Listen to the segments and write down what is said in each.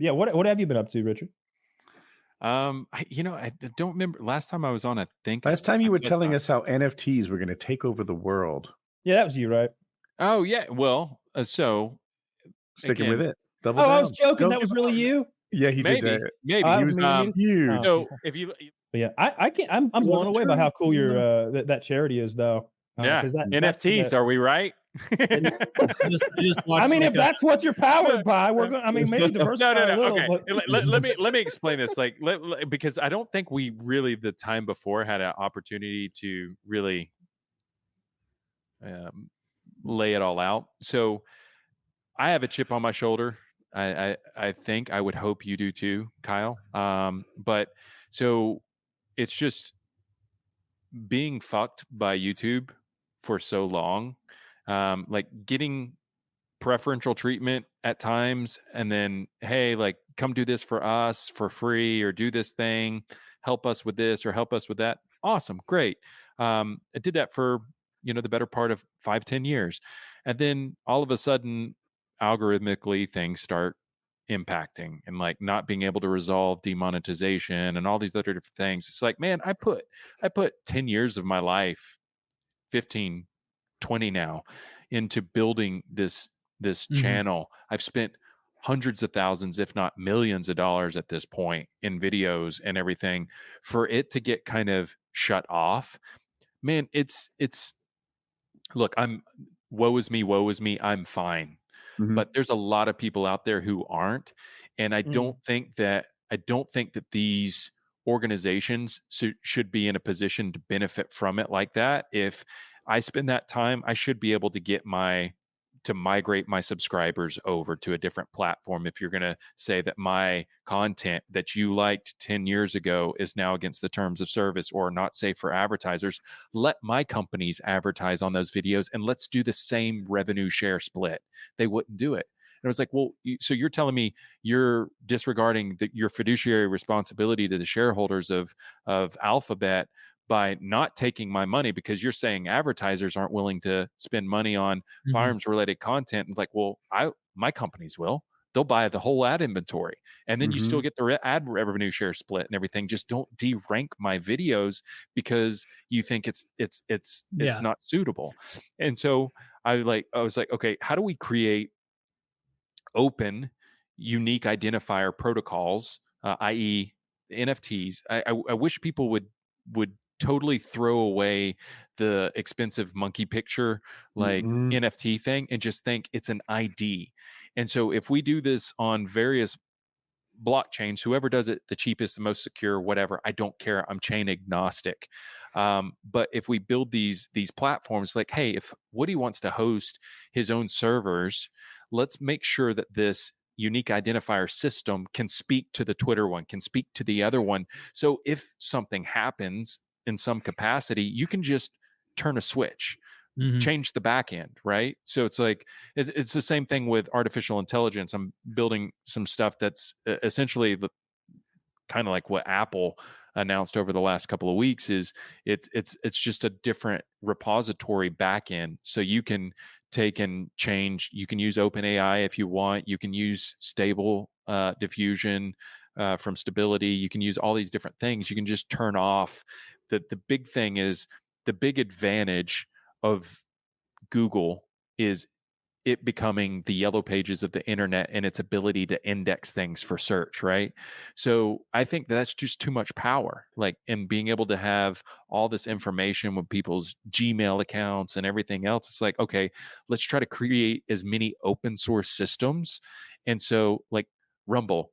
Yeah, what have you been up to, Richard? I don't remember last time I was on. I think I I Last time you were touched telling on. us how NFTs were gonna take over the world. Yeah, that was you, right? Oh yeah, well, so Sticking with again, it. Double Oh, I was down. joking, don't that give was really up. you? Yeah, he did that. Oh, Maybe. that He was was me and you? Oh. So Okay. if you, But yeah, I can't I'm It blown wasn't away by true. how cool you your, know, that charity is though, yeah, 'cause that's NFTs, gonna are we right? and I just I watched mean, like if a that's what you're No, powered by, we're no, gonna I mean, maybe no, diversify a no. little, Okay, but let me explain this. Like, because I don't think we really the time before had an opportunity to really um, lay it all out. So I have a chip on my shoulder. I think I would hope you do too, Kyle. But so it's just being fucked by YouTube for so long, like getting preferential treatment at times, and then hey, like come do this for us for free, or do this thing, help us with this or help us with that. Awesome, great. I did that for the better part of 5-10 years, and then all of a sudden, algorithmically things start impacting and like not being able to resolve demonetization and all these other different things. It's like, man, I put 10 years of my life, 15, 20 now, into building this Mhm. channel. I've spent hundreds of thousands, if not millions of dollars at this point in videos and everything. For it to get kind of shut off, man, it's look, I'm woe is me, I'm fine. Mhm. But there's a lot of people out there who aren't, and Mm. I don't think that these organizations should be in a position to benefit from it like that. If I spend that time, I should be able to migrate my subscribers over to a different platform. If you're going to say that my content that you liked 10 years ago is now against the terms of service or not safe for advertisers, let my companies advertise on those videos and let's do the same revenue share split. They wouldn't do it. And it was like, well, so you're telling me you're disregarding your fiduciary responsibility to the shareholders of Alphabet by not taking my money because you're saying advertisers aren't willing to spend money on Mhm. firearms related content. And like, well, my companies will. They'll buy the whole ad inventory, and then you still Mhm. get the ad revenue share split and everything. Just don't derank my videos because you think it's Yeah. not suitable. And so I was like, okay, how do we create open, unique identifier protocols, i.e., NFTs? I wish people would totally throw away the expensive monkey picture like Mhm. NFT thing and just think it's an ID. And so if we do this on various blockchains, whoever does it the cheapest, the most secure, whatever, I don't care. I'm chain agnostic. But if we build these platforms, like, hey, if Woody wants to host his own servers, let's make sure that this unique identifier system can speak to the Twitter one, can speak to the other one. So if something happens in some capacity, you can just turn a switch, Mhm. change the back end, right? So it's like it's the same thing with artificial intelligence. I'm building some stuff that's essentially kind of like what Apple announced over the last couple of weeks. Is it's just a different repository backend, so you can take and change. You can use OpenAI if you want. You can use stable diffusion from Stability. You can use all these different things. You can just turn off. The big thing is the big advantage of Google is it becoming the yellow pages of the internet and its ability to index things for search, right? So I think that's just too much power. Like, and being able to have all this information with people's Gmail accounts and everything else, it's like, okay, let's try to create as many open source systems. And so, like, Rumble,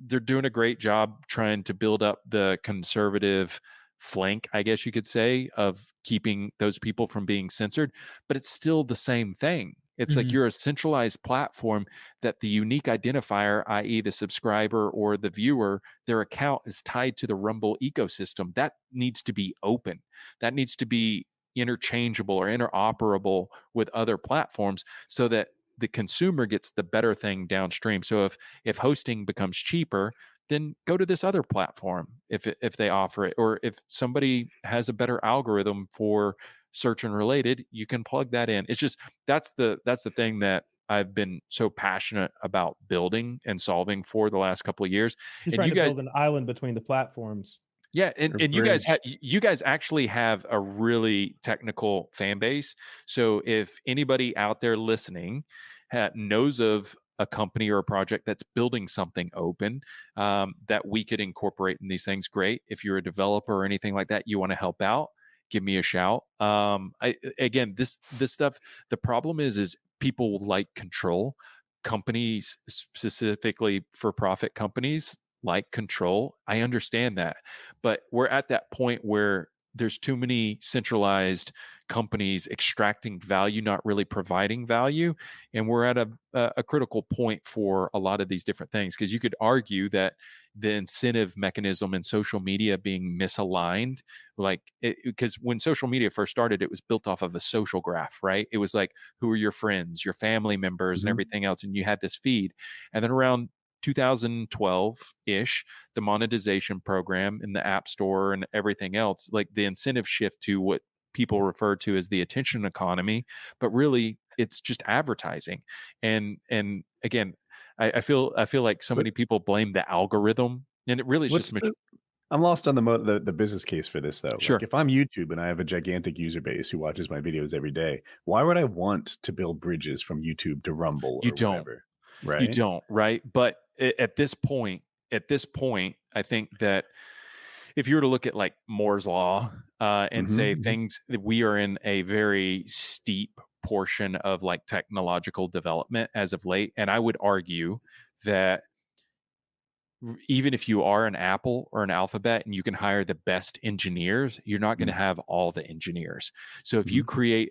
they're doing a great job trying to build up the conservative flank, I guess you could say, of keeping those people from being censored, but it's still the same thing. It's like Mhm. you're a centralized platform that the unique identifier, i.e., the subscriber or the viewer, their account is tied to the Rumble ecosystem. That needs to be open. That needs to be interchangeable or interoperable with other platforms so that the consumer gets the better thing downstream. So if hosting becomes cheaper, then go to this other platform if they offer it, or if somebody has a better algorithm for search and related, you can plug that in. It's just that's the thing that I've been so passionate about building and solving for the last couple of years. He's And trying you to guys, build an island between the platforms. yeah, and Or you guys bridge. you guys actually have a really technical fan base. So if anybody out there listening knows of a company or a project that's building something open that we could incorporate in these things, great. If you're a developer or anything like that, you want to help out, give me a shout. Again, this stuff. The problem is people like control. Companies, specifically for profit companies, like control. I understand that. But we're at that point where there's too many centralized companies extracting value, not really providing value. And we're at a critical point for a lot of these different things, because you could argue that the incentive mechanism in social media being misaligned, because when social media first started, it was built off of a social graph, right? It was like, who are your friends, your family members, and everything else. And you had this feed. And then around 2012-ish, the monetization program in the App Store and everything else, like the incentive shift to what people refer to as the attention economy, but really it's just advertising. And again, I feel like so many people blame the algorithm, and it really is just I'm lost on the business case for this though. Sure. Like if I'm YouTube and I have a gigantic user base who watches my videos every day, why would I want to build bridges from YouTube to Rumble or whatever? Right? You don't, right? But at this point, I think that if you were to look at like Moore's law and say things, we are in a very steep portion of like technological development as of late. And I would argue that even if you are an Apple or an Alphabet and you can hire the best engineers, you're not going to have all the engineers. So if you create,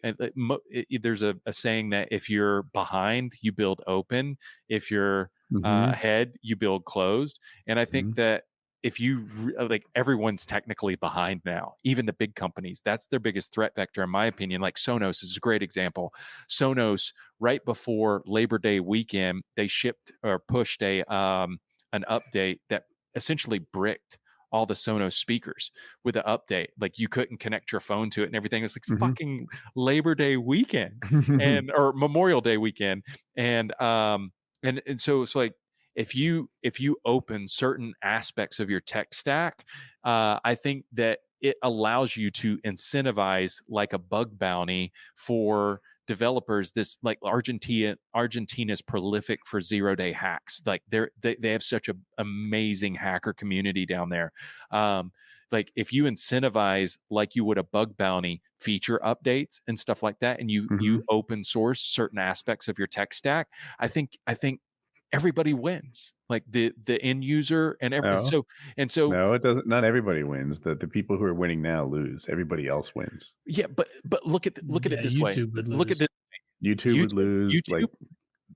there's a saying that if you're behind, you build open. If you're ahead, you build closed. And I think that if you like, everyone's technically behind now, even the big companies, that's their biggest threat vector, in my opinion. Like Sonos is a great example. Sonos, right before Labor Day weekend, they shipped or pushed an update that essentially bricked all the Sonos speakers with an update. Like you couldn't connect your phone to it and everything. It's like fucking Labor Day weekend or Memorial Day weekend. And so it's like, if you open certain aspects of your tech stack, I think that it allows you to incentivize like a bug bounty for developers. This like Argentina's prolific for 0-day hacks. Like they have such an amazing hacker community down there. Like if you incentivize like you would a bug bounty feature updates and stuff like that, and you open source certain aspects of your tech stack, I think everybody wins, like the end user and everything. So no, it doesn't. Not everybody wins. The people who are winning now lose. Everybody else wins. Yeah, but look at it this way. Look at this. YouTube would lose.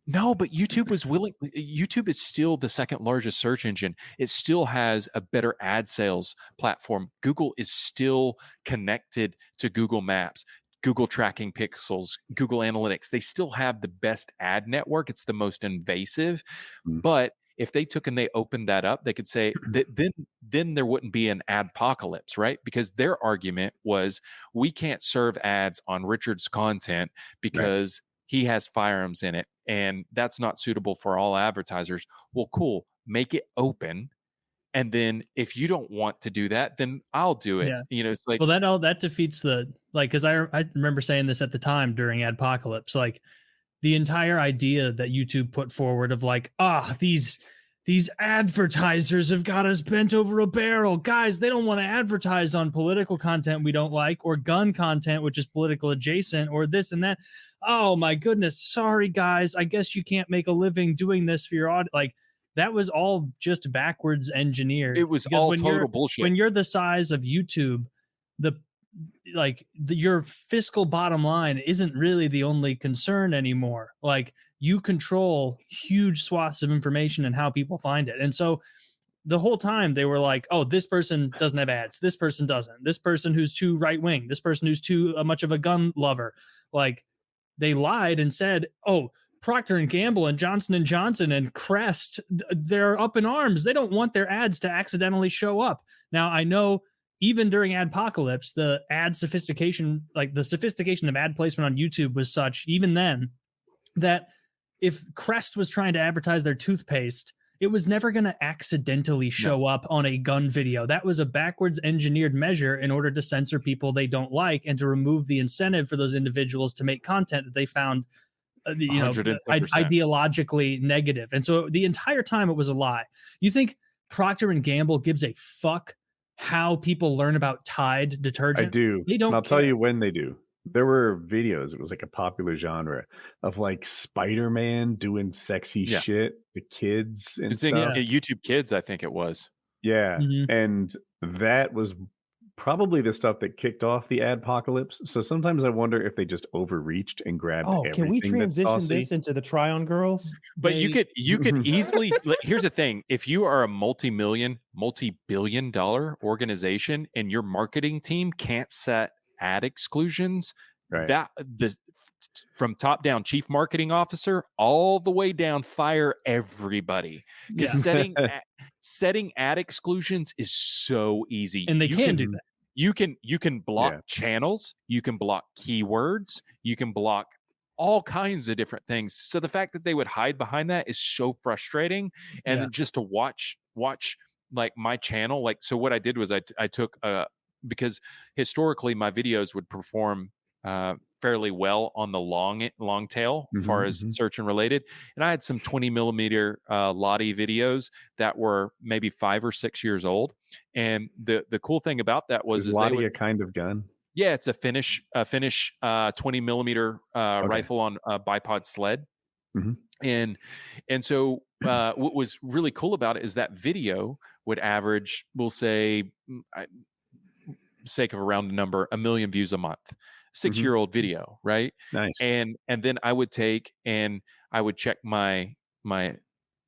No, but YouTube was willing. YouTube is still the second largest search engine. It still has a better ad sales platform. Google is still connected to Google Maps, Google tracking pixels, Google Analytics. They still have the best ad network. It's the most invasive. But if they took and they opened that up, they could say that then there wouldn't be an adpocalypse, right? Because their argument was, we can't serve ads on Richard's content because he has firearms in it, and that's not suitable for all advertisers. Well, cool. Make it open. And then if you don't want to do that, then I'll do it. Yeah. It's like, well, that defeats the, like, because I remember saying this at the time during Adpocalypse, like the entire idea that YouTube put forward of like, these advertisers have got us bent over a barrel. Guys, they don't want to advertise on political content we don't like, or gun content, which is political adjacent, or this and that. Oh my goodness. Sorry, guys. I guess you can't make a living doing this for your audience. Like, that was all just backwards engineered. It was all total bullshit. When you're the size of YouTube, your fiscal bottom line isn't really the only concern anymore. Like, you control huge swaths of information and how people find it. And so the whole time they were like, oh, this person doesn't have ads. This person doesn't. This person who's too right wing. This person who's too much of a gun lover. Like, they lied and said, oh, Procter and Gamble and Johnson & Johnson and Crest, they're up in arms. They don't want their ads to accidentally show up. Now, I know even during Adpocalypse, the ad sophistication, like the sophistication of ad placement on YouTube was such, even then, that if Crest was trying to advertise their toothpaste, it was never going to accidentally show up on a gun video. That was a backwards engineered measure in order to censor people they don't like and to remove the incentive for those individuals to make content that they found ideologically negative. And so the entire time it was a lie. You think Procter & Gamble gives a fuck how people learn about Tide detergent? I do. They don't and I'll care. tell you when they do. There were videos, it was like a popular genre of like Spider-Man doing sexy shit to kids and stuff. YouTube Kids, I think it was. Yeah. Mhm. And that was probably the stuff that kicked off the adpocalypse. So sometimes I wonder if they just overreached and grabbed everything. Can we that's transition saucy. this into the Try-On Girls? But you could easily here's the thing. If you are a multi-billion dollar organization and your marketing team can't set ad exclusions, Right. from top down, chief marketing officer all the way down, fire everybody. Because setting ad exclusions is so easy. And they can do that. You can block channels, you can block keywords, you can block all kinds of different things. So the fact that they would hide behind that is so frustrating. And then just to watch like my channel, like, so what I did was I took because historically my videos would perform fairly well on the long tail as far as search and related, and I had some 20 millimeter Lottie videos that were maybe 5 or 6 years old. And the cool thing about that was is Lottie a kind of gun? Yeah, it's a Finnish 20 millimeter rifle on a bipod sled. And so what was really cool about it is that video would average, we'll say, sake of a round number, 1 million views a month. 6-year-old video, right? Nice. And then I would take and I would check my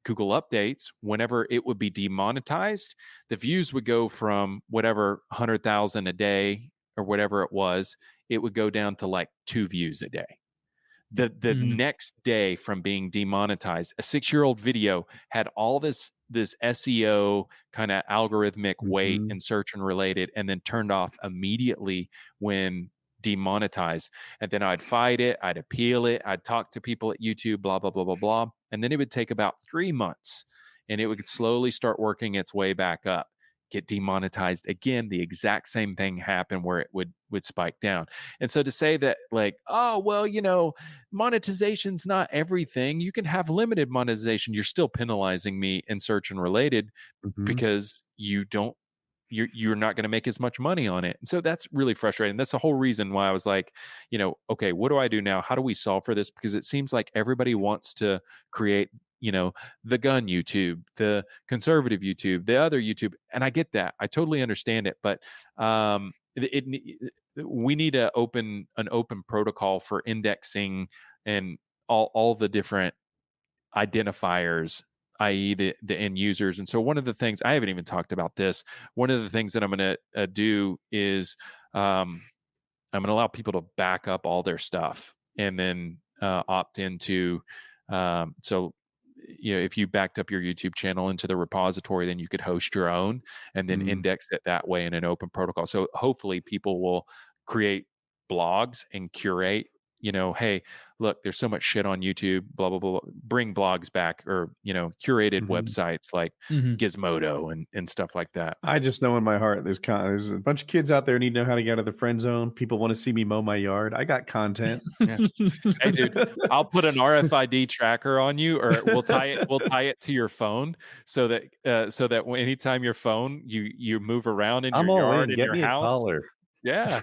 Google updates whenever it would be demonetized. The views would go from whatever 100,000 a day or whatever it was, it would go down to like 2 views a day. The next day from being demonetized, a 6-year-old video had all this SEO kind of algorithmic weight and search and related, and then turned off immediately when demonetized. And then I'd fight it, I'd appeal it, I'd talk to people at YouTube, blah, blah, blah, blah, blah. And then it would take about 3 months and it would slowly start working its way back up, get demonetized again. The exact same thing happened where it would spike down. And so to say that like, oh, well, monetization's not everything. You can have limited monetization. You're still penalizing me in search and related because you're not going to make as much money on it. And so that's really frustrating. That's the whole reason why I was like, okay, what do I do now? How do we solve for this? Because it seems like everybody wants to create, the gun YouTube, the conservative YouTube, the other YouTube. And I get that. I totally understand it. But we need an open protocol for indexing and all the different identifiers, i.e. the end users. And so one of the things, I haven't even talked about this, one of the things that I'm going to do is I'm going to allow people to back up all their stuff and then opt into, so if you backed up your YouTube channel into the repository, then you could host your own and then index it that way in an open protocol. So hopefully people will create blogs and curate, hey, look, there's so much shit on YouTube, blah, blah, blah, bring blogs back, or, curated websites like Gizmodo and stuff like that. I just know in my heart, there's a bunch of kids out there need to know how to get out of the friend zone. People want to see me mow my yard. I got content. Hey, dude, I'll put an RFID tracker on you, or we'll tie it to your phone so that anytime your phone, you move around in your yard, in your house. Yeah.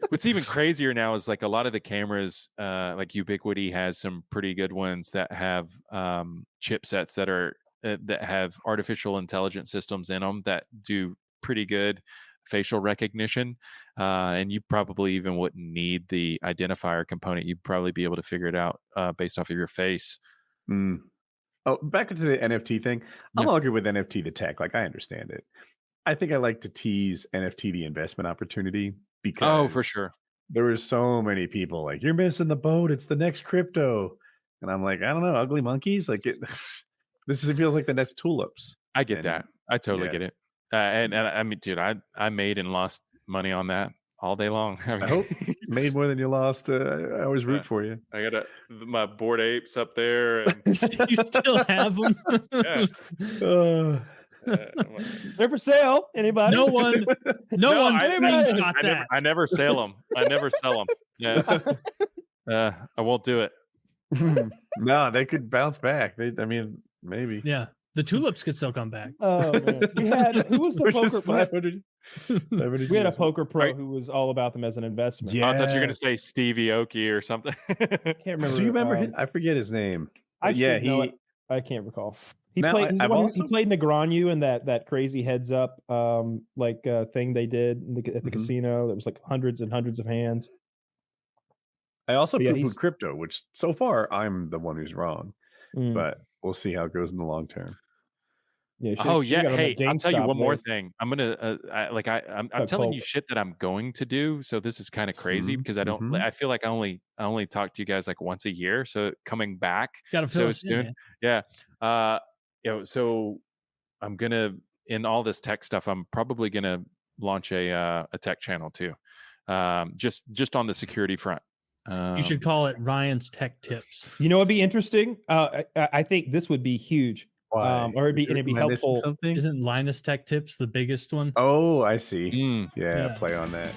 What's even crazier now is like a lot of the cameras, like Ubiquiti has some pretty good ones that have chipsets that have artificial intelligence systems in them that do pretty good facial recognition. And you probably even wouldn't need the identifier component. You'd probably be able to figure it out based off of your face. Oh, back to the NFT thing. I'm all good with NFT the tech. Like, I understand it. I think I like to tease NFT the investment opportunity because for sure. There were so many people like, you're missing the boat. It's the next crypto. And I'm like, I don't know, ugly monkeys. Like it feels like the next tulips. I get that. I totally get it. And I mean, dude, I made and lost money on that all day long. I hope made more than you lost. I always root for you. I got my Bored Apes up there. And, You still have them? They're for sale. Anybody? No one screenshot that. I never sell them. I never sell them. Yeah. I won't do it. No, they could bounce back. Maybe. Yeah. The Tulips could still come back. Oh man. Who was the Which is poker player? 500. We had a poker pro who was all about them as an investment. Yeah. I thought you were going to say Stevie Aoki or something. Can't remember. Do you remember him? I forget his name. I He can't recall. He Now, played. He's the I've one also- he played Negreanu in that crazy heads up thing they did at the Mhm. casino. That was like hundreds and hundreds of hands. I also Yeah, poo-pooed he's- crypto, which so far I'm the one who's wrong, but we'll see how it goes in the long term. Yeah, Oh yeah. got on that Hey, I'll tell you GameStop one more wave. thing. I'm gonna I'm telling you shit that I'm going to do. So this is kind of crazy because I don't. Mhm. I feel like I only talk to you guys like once a year. So coming back Gotta fill so us in, soon. man. Yeah. So I'm gonna in all this tech stuff. I'm probably gonna launch a tech channel too. Just on the security front. You should call it Ryan's Tech Tips. You know, it'd be interesting. I think this would be huge. Why? Or it'd be Am I missing helpful. Something? Isn't Linus Tech Tips the biggest one? Oh, I see. Mm. Yeah, Yeah. play on that.